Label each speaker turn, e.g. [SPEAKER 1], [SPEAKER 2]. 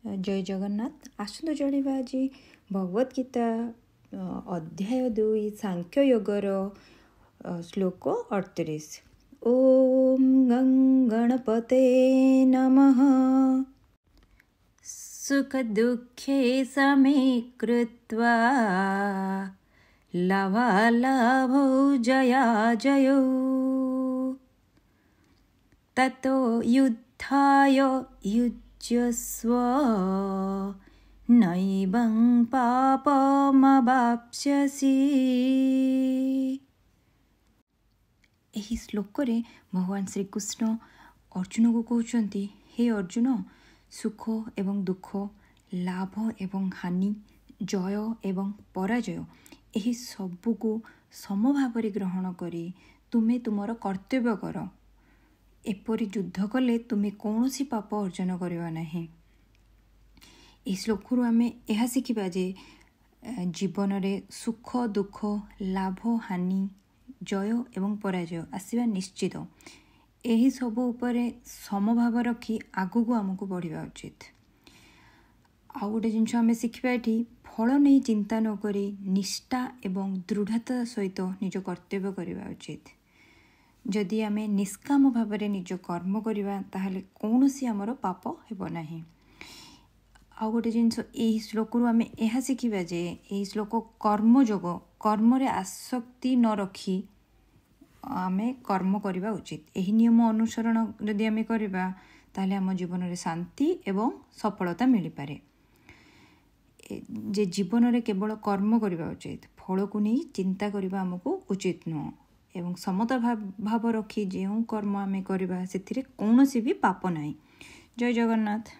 [SPEAKER 1] जय जगन्नाथ। आसतु जानिबा आज भगवत गीता अध्याय 2 सांख्य योगर श्लोक 38। ओम गणपते नमः। सुख दुःखे समे कृत्वा लाभालाभौ जया जयौ ततो युद्धाय युज्यस्व नैवं पापमवाप्स्यसि। एही श्लोक रे भगवान श्रीकृष्ण अर्जुन को कहते, हे अर्जुन, सुख एवं दुख, लाभ एवं हानि, जय एवं पराजय एही सबको समभाव ग्रहण करी तुमे तुमर कर्तव्य कर। एपरी युद्ध कले तुम्हें कौन सी पाप अर्जन करवा नहीं। ए श्लोक आम यह शिखा जे जीवन रे सुख दुख, लाभ हानि, जय एवं पराजय आसवा निश्चित। यही सब उपरे समभाव रखी आगू को आमको बढ़िया उचित। आउ गोटे जिनस आम शिखा ये फल नहीं चिंता न करी निष्ठा एवं दृढ़ता सहित निज कर्तव्य करवा उचित। जदि आमे निष्काम भाव में निज कर्म करवा ताहले कौनसी आमर पाप हेब नाही। आउ गोटे जिनस यही श्लोक आम यह शिखा जे यही श्लोक कर्मयोग कर्म रे आसक्ति न रखी आमे कर्म करवा उचित। यही नियम अनुसरण जदि आमे करवा ताहले आम जीवन रे शांति एवं सफलता मिल पारे। जे जीवन रे केवल कर्म करवा उचित, फल को नहीं चिंता करवा आमको उचित नुह। एवं समता भाव रखी जो कर्म आमे करवा से कौन भी पाप नहीं। जय जगन्नाथ।